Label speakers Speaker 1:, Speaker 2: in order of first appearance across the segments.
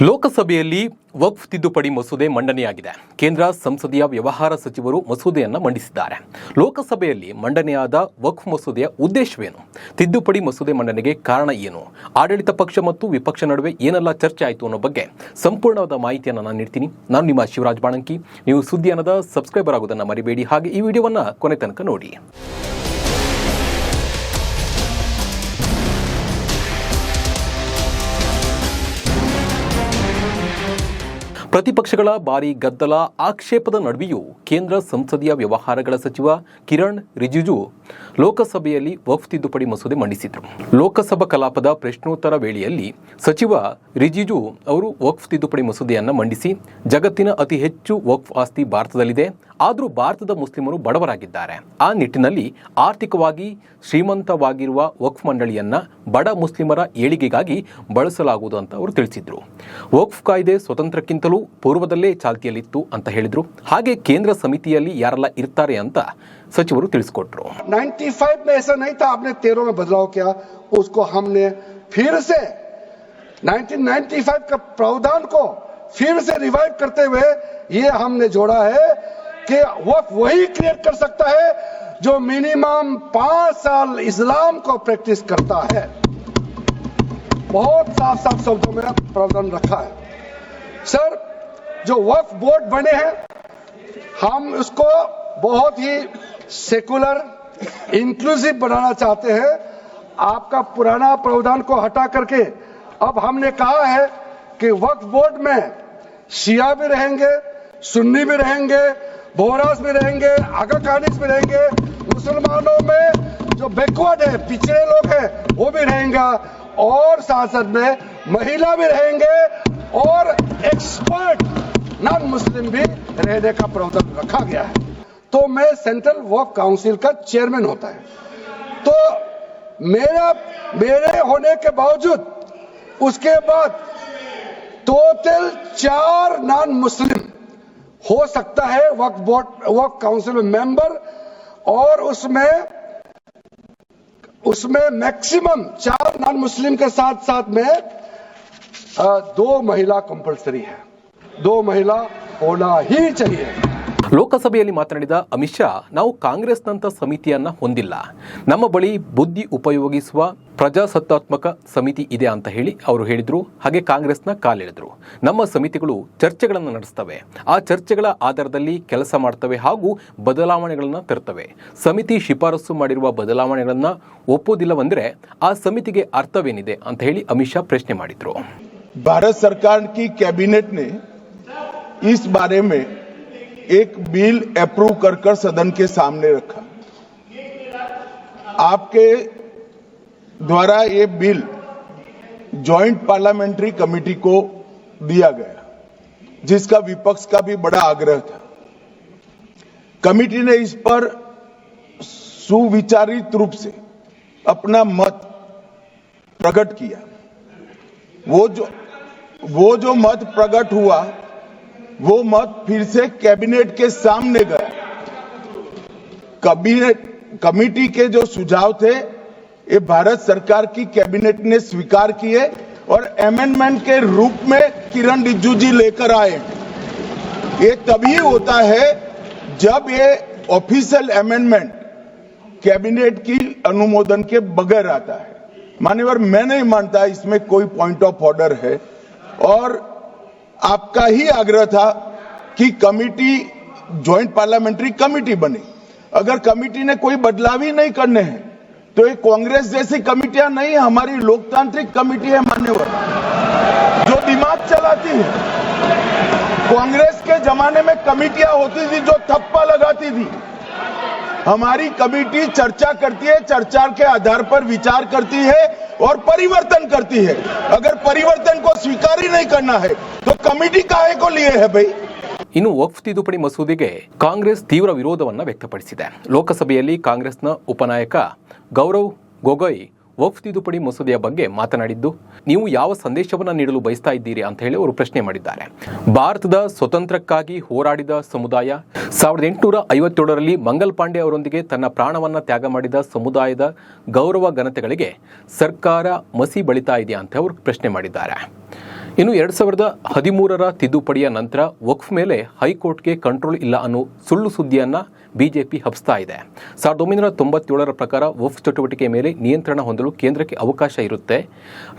Speaker 1: ಲೋಕಸಭೆಯಲ್ಲಿ ವಕ್ಫ್ ತಿದ್ದುಪಡಿ ಮಸೂದೆ ಮಂಡನೆಯಾಗಿದೆ. ಕೇಂದ್ರ ಸಂಸದೀಯ ವ್ಯವಹಾರ ಸಚಿವರು ಮಸೂದೆಯನ್ನು ಮಂಡಿಸಿದ್ದಾರೆ. ಲೋಕಸಭೆಯಲ್ಲಿ ಮಂಡನೆಯಾದ ವಕ್ಫ್ ಮಸೂದೆಯ ಉದ್ದೇಶವೇನು? ತಿದ್ದುಪಡಿ ಮಸೂದೆ ಮಂಡನೆಗೆ ಕಾರಣ ಏನು? ಆಡಳಿತ ಪಕ್ಷ ಮತ್ತು ವಿಪಕ್ಷ ನಡುವೆ ಏನೆಲ್ಲ ಚರ್ಚೆ ಆಯಿತು ಅನ್ನೋ ಬಗ್ಗೆ ಸಂಪೂರ್ಣವಾದ ಮಾಹಿತಿಯನ್ನು ನಾನು ನೀಡ್ತೀನಿ. ನಾನು ನಿಮ್ಮ ಶಿವರಾಜ್ ಬಾಣಂಕಿ. ನೀವು ಸುದ್ದಿಯನ್ನದ ಸಬ್ಸ್ಕ್ರೈಬರ್ ಆಗೋದನ್ನು ಮರಿಬೇಡಿ. ಹಾಗೆ ಈ ವಿಡಿಯೋವನ್ನು ಕೊನೆ ತನಕ ನೋಡಿ. ಪ್ರತಿಪಕ್ಷಗಳ ಭಾರೀ ಗದ್ದಲ ಆಕ್ಷೇಪದ ನಡುವೆಯೂ ಕೇಂದ್ರ ಸಂಸದೀಯ ವ್ಯವಹಾರಗಳ ಸಚಿವ ಕಿರಣ್ ರಿಜಿಜು ಲೋಕಸಭೆಯಲ್ಲಿ ವಕ್ಫ್ ತಿದ್ದುಪಡಿ ಮಸೂದೆ ಮಂಡಿಸಿದರು. ಲೋಕಸಭಾ ಕಲಾಪದ ಪ್ರಶ್ನೋತ್ತರ ವೇಳೆಯಲ್ಲಿ ಸಚಿವ ರಿಜಿಜು ಅವರು ವಕ್ಫ್ ತಿದ್ದುಪಡಿ ಮಸೂದೆಯನ್ನು ಮಂಡಿಸಿ, ಜಗತ್ತಿನ ಅತಿ ಹೆಚ್ಚು ವಕ್ಫ್ ಆಸ್ತಿ ಭಾರತದಲ್ಲಿದೆ, ಆದರೂ ಭಾರತದ ಮುಸ್ಲಿಮರು ಬಡವರಾಗಿದ್ದಾರೆ. ಆ ನಿಟ್ಟಿನಲ್ಲಿ ಆರ್ಥಿಕವಾಗಿ ಶ್ರೀಮಂತವಾಗಿರುವ ವಕ್ಫ್ ಮಂಡಳಿಯನ್ನ ಬಡ ಮುಸ್ಲಿಮರ ಏಳಿಗೆಗಾಗಿ ಬಳಸಲಾಗುವುದು ಅಂತ ಅವರು ತಿಳಿಸಿದ್ರು. ವಕ್ಫ್ ಕಾಯ್ದೆ ಸ್ವತಂತ್ರಕ್ಕಿಂತಲೂ ಪೂರ್ವದಲ್ಲೇ ಚಾಲ್ತಿಯಲ್ಲಿತ್ತು ಅಂತ ಹೇಳಿದ್ರು. ಹಾಗೆ ಕೇಂದ್ರ ಸಮಿತಿಯಲ್ಲಿ ಯಾರೆಲ್ಲ ಇರ್ತಾರೆ ಅಂತ ಸಚಿವರು ತಿಳಿಸಿಕೊಟ್ರು.
Speaker 2: 95 में ऐसा नहीं था, आपने 13 में बदलाव किया, उसको हमने फिर से 1995 का प्रावधान को फिर से रिवाइव करते हुए ये हमने जोड़ा है कि वक्फ वही क्रिएट कर सकता है जो मिनिमम 5 साल इस्लाम को प्रैक्टिस करता है. बहुत साफ साफ शब्दों में प्रावधान रखा है. सर, जो वक्फ बोर्ड बने हैं हम उसको बहुत ही सेकुलर इंक्लूसिव बनाना चाहते हैं. आपका पुराना प्रावधान को हटा करके अब हमने कहा है कि वक्फ बोर्ड में शिया भी रहेंगे, सुन्नी भी रहेंगे, बोहरास भी रहेंगे, आगा कानिक्स भी रहेंगे, मुसलमानों में जो बैकवर्ड है, पिछड़े लोग हैं वो भी रहेंगे, और साथ साथ में महिला भी रहेंगे और एक्सपर्ट नॉन मुस्लिम भी रहने का प्रावधान रखा गया है. तो मैं सेंट्रल वक्फ काउंसिल का चेयरमैन होता है, तो मेरे होने के बावजूद उसके बाद टोटल 4 नॉन मुस्लिम हो सकता है वक्फ बोर्ड वक्फ काउंसिल में मेंबर, और उसमें मैक्सिमम 4 नॉन मुस्लिम के साथ साथ में 2 महिला कंपल्सरी है. 2 महिला होना ही चाहिए.
Speaker 1: ಲೋಕಸಭೆಯಲ್ಲಿ ಮಾತನಾಡಿದ ಅಮಿತ್ ಶಾ, ನಾವು ಕಾಂಗ್ರೆಸ್ನಂತ ಸಮಿತಿಯನ್ನ ಹೊಂದಿಲ್ಲ, ನಮ್ಮ ಬಳಿ ಬುದ್ಧಿ ಉಪಯೋಗಿಸುವ ಪ್ರಜಾಸತ್ತಾತ್ಮಕ ಸಮಿತಿ ಇದೆ ಅಂತ ಹೇಳಿ ಅವರು ಹೇಳಿದ್ರು. ಹಾಗೆ ಕಾಂಗ್ರೆಸ್ನ ಕಾಲೆಳೆದ್ರು. ನಮ್ಮ ಸಮಿತಿಗಳು ಚರ್ಚೆಗಳನ್ನು ನಡೆಸ್ತವೆ, ಆ ಚರ್ಚೆಗಳ ಆಧಾರದಲ್ಲಿ ಕೆಲಸ ಮಾಡ್ತವೆ ಹಾಗೂ ಬದಲಾವಣೆಗಳನ್ನು ತರ್ತವೆ. ಸಮಿತಿ ಶಿಫಾರಸು ಮಾಡಿರುವ ಬದಲಾವಣೆಗಳನ್ನ ಒಪ್ಪೋದಿಲ್ಲವೆಂದರೆ ಆ ಸಮಿತಿಗೆ ಅರ್ಥವೇನಿದೆ ಅಂತ ಹೇಳಿ ಅಮಿತ್ ಶಾ ಪ್ರಶ್ನೆ ಮಾಡಿದ್ರು.
Speaker 3: ಭಾರತ ಸರ್ಕಾರ की कैबिनेट ने इस बारे में एक बिल अप्रूव कर सदन के सामने रखा. आपके द्वारा ये बिल जॉइंट पार्लियामेंट्री कमेटी को दिया गया, जिसका विपक्ष का भी बड़ा आग्रह था. कमेटी ने इस पर सुविचारित रूप से अपना मत प्रकट किया. वो जो मत प्रकट हुआ वो मत फिर से कैबिनेट के सामने गया. कमेटी के जो सुझाव थे ये भारत सरकार की कैबिनेट ने स्वीकार किए और अमेंडमेंट के रूप में किरण रिजिजू जी लेकर आए. ये तभी होता है जब ये ऑफिशियल अमेंडमेंट कैबिनेट की अनुमोदन के बगैर आता है. मान्यवर, मैं नहीं मानता इसमें कोई पॉइंट ऑफ ऑर्डर है, और आपका ही आग्रह था कि कमेटी जॉइंट पार्लियामेंट्री कमेटी बने. अगर कमेटी ने कोई बदलाव ही नहीं करने हैं तो ये कांग्रेस जैसी कमेटियां नहीं, हमारी लोकतांत्रिक कमेटी है मान्यवर, जो दिमाग चलाती है. कांग्रेस के जमाने में कमेटियां होती थी जो थप्पा लगाती थी. हमारी कमेटी चर्चा करती है, चर्चा के आधार पर विचार करती है और परिवर्तन करती है. अगर परिवर्तन को स्वीकार ही नहीं करना है तो कमेटी काहे को लिए है भाई.
Speaker 1: ಇನ್ನು ವಕ್ಫ್ ತಿದ್ದುಪಡಿ ಮಸೂದೆಗೆ ಕಾಂಗ್ರೆಸ್ ತೀವ್ರ ವಿರೋಧವನ್ನು ವ್ಯಕ್ತಪಡಿಸಿದೆ. ಲೋಕಸಭೆಯಲ್ಲಿ ಕಾಂಗ್ರೆಸ್ನ ಉಪನಾಯಕ ಗೌರವ್ ಗೊಗೊಯ್ ವಕ್ಫ್ ತಿದ್ದುಪಡಿ ಮಸೂದೆಯ ಬಗ್ಗೆ ಮಾತನಾಡಿದ್ದು, ನೀವು ಯಾವ ಸಂದೇಶವನ್ನು ನೀಡಲು ಬಯಸ್ತಾ ಇದ್ದೀರಿ ಅಂತ ಹೇಳಿ ಅವರು ಪ್ರಶ್ನೆ ಮಾಡಿದ್ದಾರೆ. ಭಾರತದ ಸ್ವತಂತ್ರಕ್ಕಾಗಿ ಹೋರಾಡಿದ ಸಮುದಾಯ, 1857ರಲ್ಲಿ ಮಂಗಲ್ ಪಾಂಡೆ ಅವರೊಂದಿಗೆ ತನ್ನ ಪ್ರಾಣವನ್ನ ತ್ಯಾಗ ಮಾಡಿದ ಸಮುದಾಯದ ಗೌರವ ಘನತೆಗಳಿಗೆ ಸರ್ಕಾರ ಮಸಿ ಬಳಿತಾ ಇದೆಯಾ ಅಂತ ಅವರು ಪ್ರಶ್ನೆ ಮಾಡಿದ್ದಾರೆ. ಇನ್ನು 2013ರ ತಿದ್ದುಪಡಿಯ ನಂತರ ವಕ್ಫ್ ಮೇಲೆ ಹೈಕೋರ್ಟ್ಗೆ ಕಂಟ್ರೋಲ್ ಇಲ್ಲ ಅನ್ನೋ ಸುಳ್ಳು ಸುದ್ದಿಯನ್ನ ಬಿಜೆಪಿ ಹಬ್ಸ್ತಾ ಇದೆ. 1997ರ ಪ್ರಕಾರ ವಕ್ಫ್ ಚಟುವಟಿಕೆ ಮೇಲೆ ನಿಯಂತ್ರಣ ಹೊಂದಲು ಕೇಂದ್ರಕ್ಕೆ ಅವಕಾಶ ಇರುತ್ತೆ.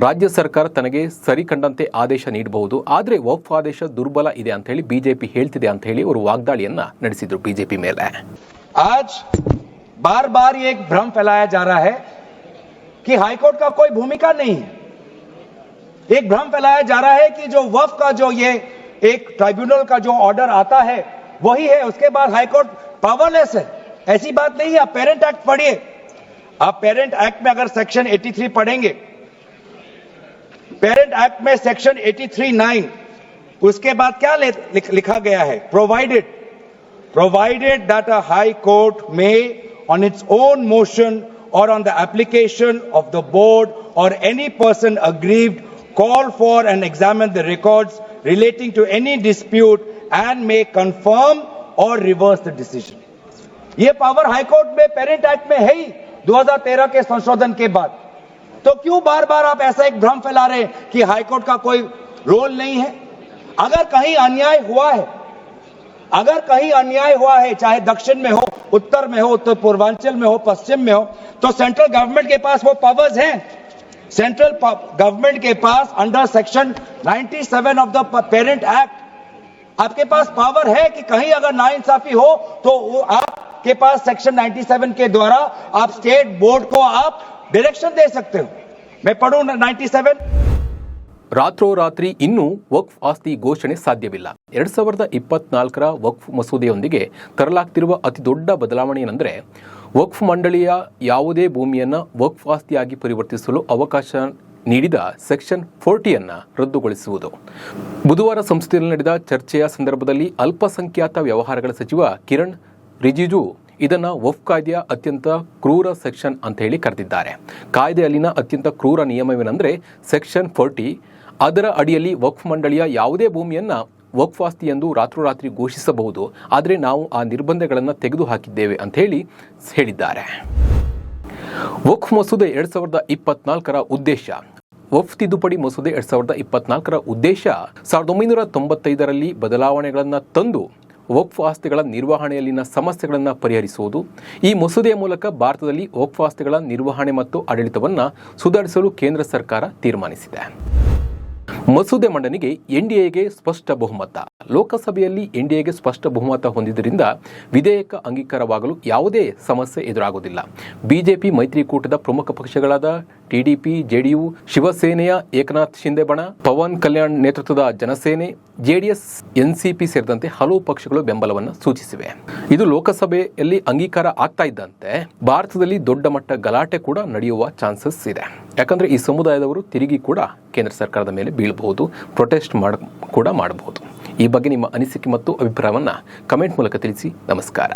Speaker 1: ರಾಜ್ಯ ಸರ್ಕಾರ ತನಗೆ ಸರಿ ಕಂಡಂತೆ ಆದೇಶ ನೀಡಬಹುದು. ಆದರೆ ವಕ್ಫ್ ಆದೇಶ ದುರ್ಬಲ ಇದೆ ಅಂತ ಹೇಳಿ ಬಿಜೆಪಿ ಹೇಳ್ತಿದೆ ಅಂತ ಹೇಳಿ ಅವರು ವಾಗ್ದಾಳಿಯನ್ನ ನಡೆಸಿದ್ರು ಬಿಜೆಪಿ ಮೇಲೆ.
Speaker 4: आज बार बार ये एक भ्रम फैलाया जा रहा है कि हाईकोर्ट का कोई भूमिका नहीं है. एक भ्रम फैलाया जा रहा है कि जो वक्फ का जो ये एक ट्राइब्यूनल का जो ऑर्डर आता है वही है, उसके बाद हाईकोर्ट पावरलेस है. ऐसी बात नहीं है. आप पेरेंट एक्ट पढ़िए. आप पेरेंट एक्ट में अगर सेक्शन 83 पढ़ेंगे, पेरेंट एक्ट में सेक्शन 83(9) उसके बाद क्या लिखा गया है? provided that a high court may on its own motion or on the application of the board or any person aggrieved call for and examine the records relating to any dispute and may confirm or reverse the decision. ये power high court में parent act में है ही 2013 के संशोधन के बाद. तो क्यों बार बार आप ऐसा एक भ्रम फैला रहे हैं कि हाई कोर्ट का कोई रोल नहीं है? अगर कहीं अन्याय हुआ है, चाहे दक्षिण में हो, उत्तर में हो, उत्तर पूर्वांचल में हो, पश्चिम में हो, तो सेंट्रल गवर्नमेंट के पास वो पावर्स हैं. सेंट्रल गवर्नमेंट के पास under section 97 of the parent act आपके पास पावर है कि कहीं अगर नाइंसाफी हो तो वो आपके पास सेक्शन 97 के द्वारा आप स्टेट बोर्ड को आप डायरेक्शन दे सकते हो. मैं पढ़ूं 97.
Speaker 1: ರಾತ್ರೋರಾತ್ರಿ ಇನ್ನೂ ವಕ್ಫ್ ಆಸ್ತಿ ಘೋಷಣೆ ಸಾಧ್ಯವಿಲ್ಲ. 2024ರ ವಕ್ಫ್ ಮಸೂದೆಯೊಂದಿಗೆ ತರಲಾಗ್ತಿರುವ ಅತಿ ದೊಡ್ಡ ಬದಲಾವಣೆ ಏನೆಂದರೆ ವಕ್ಫ್ ಮಂಡಳಿಯ ಯಾವುದೇ ಭೂಮಿಯನ್ನು ವಕ್ಫ್ ಆಸ್ತಿಯಾಗಿ ಪರಿವರ್ತಿಸಲು ಅವಕಾಶ ನೀಡಿದ ಸೆಕ್ಷನ್ 40 ರದ್ದುಗೊಳಿಸುವುದು. ಬುಧವಾರ ಸಂಸತ್ತಿನಲ್ಲಿ ನಡೆದ ಚರ್ಚೆಯ ಸಂದರ್ಭದಲ್ಲಿ ಅಲ್ಪಸಂಖ್ಯಾತ ವ್ಯವಹಾರಗಳ ಸಚಿವ ಕಿರಣ್ ರಿಜಿಜು ಇದನ್ನು ವಕ್ಫ್ ಕಾಯ್ದೆಯ ಅತ್ಯಂತ ಕ್ರೂರ ಸೆಕ್ಷನ್ ಅಂತ ಹೇಳಿ ಕರೆದಿದ್ದಾರೆ. ಕಾಯ್ದೆಯಲ್ಲಿನ ಅತ್ಯಂತ ಕ್ರೂರ ನಿಯಮವೇನೆಂದರೆ ಸೆಕ್ಷನ್ 40. ಅದರ ಅಡಿಯಲ್ಲಿ ವಕ್ಫ್ ಮಂಡಳಿಯ ಯಾವುದೇ ಭೂಮಿಯನ್ನು ವಕ್ಫ್ ಆಸ್ತಿ ಎಂದು ರಾತ್ರೋರಾತ್ರಿ ಘೋಷಿಸಬಹುದು. ಆದರೆ ನಾವು ಆ ನಿರ್ಬಂಧಗಳನ್ನು ತೆಗೆದುಹಾಕಿದ್ದೇವೆ ಅಂತ ಹೇಳಿದ್ದಾರೆ. ವಕ್ಫ್ ಮಸೂದೆ 2024ರ ಉದ್ದೇಶ. ವಕ್ಫ್ ತಿದ್ದುಪಡಿ ಮಸೂದೆ 2024ರ ಉದ್ದೇಶ 1995ರಲ್ಲಿ ಬದಲಾವಣೆಗಳನ್ನು ತಂದು ವಕ್ಫ್ ಆಸ್ತಿಗಳ ನಿರ್ವಹಣೆಯಲ್ಲಿನ ಸಮಸ್ಯೆಗಳನ್ನು ಪರಿಹರಿಸುವುದು. ಈ ಮಸೂದೆಯ ಮೂಲಕ ಭಾರತದಲ್ಲಿ ವಕ್ಫ್ ಆಸ್ತಿಗಳ ನಿರ್ವಹಣೆ ಮತ್ತು ಆಡಳಿತವನ್ನು ಸುಧಾರಿಸಲು ಕೇಂದ್ರ ಸರ್ಕಾರ ತೀರ್ಮಾನಿಸಿದೆ. ಮಸೂದೆ ಮಂಡನೆಗೆ ಎನ್ಡಿಎಗೆ ಸ್ಪಷ್ಟ ಬಹುಮತ. ಲೋಕಸಭೆಯಲ್ಲಿ ಎನ್ಡಿಎಗೆ ಸ್ಪಷ್ಟ ಬಹುಮತ ಹೊಂದಿದ್ದರಿಂದ ವಿಧೇಯಕ ಅಂಗೀಕಾರವಾಗಲು ಯಾವುದೇ ಸಮಸ್ಯೆ ಎದುರಾಗುವುದಿಲ್ಲ. ಬಿಜೆಪಿ ಮೈತ್ರಿಕೂಟದ ಪ್ರಮುಖ ಪಕ್ಷಗಳಾದ ಟಿಡಿಪಿ, ಜೆಡಿಯು, ಶಿವಸೇನೆಯ ಏಕನಾಥ್ ಶಿಂದೆ ಬಣ, ಪವನ್ ಕಲ್ಯಾಣ್ ನೇತೃತ್ವದ ಜನಸೇನೆ, ಜೆಡಿಎಸ್, ಎನ್ಸಿಪಿ ಸೇರಿದಂತೆ ಹಲವು ಪಕ್ಷಗಳು ಬೆಂಬಲವನ್ನು ಸೂಚಿಸಿವೆ. ಇದು ಲೋಕಸಭೆಯಲ್ಲಿ ಅಂಗೀಕಾರ ಆಗ್ತಾ ಇದ್ದಂತೆ ಭಾರತದಲ್ಲಿ ದೊಡ್ಡ ಮಟ್ಟ ಗಲಾಟೆ ಕೂಡ ನಡೆಯುವ ಚಾನ್ಸಸ್ ಇದೆ. ಯಾಕಂದ್ರೆ ಈ ಸಮುದಾಯದವರು ತಿರುಗಿ ಕೂಡ ಕೇಂದ್ರ ಸರ್ಕಾರದ ಮೇಲೆ ಬೀಳಬಹುದು, ಪ್ರೊಟೆಸ್ಟ್ ಕೂಡ ಮಾಡಬಹುದು. ಈ ಬಗ್ಗೆ ನಿಮ್ಮ ಅನಿಸಿಕೆ ಮತ್ತು ಅಭಿಪ್ರಾಯವನ್ನು ಕಮೆಂಟ್ ಮೂಲಕ ತಿಳಿಸಿ. ನಮಸ್ಕಾರ.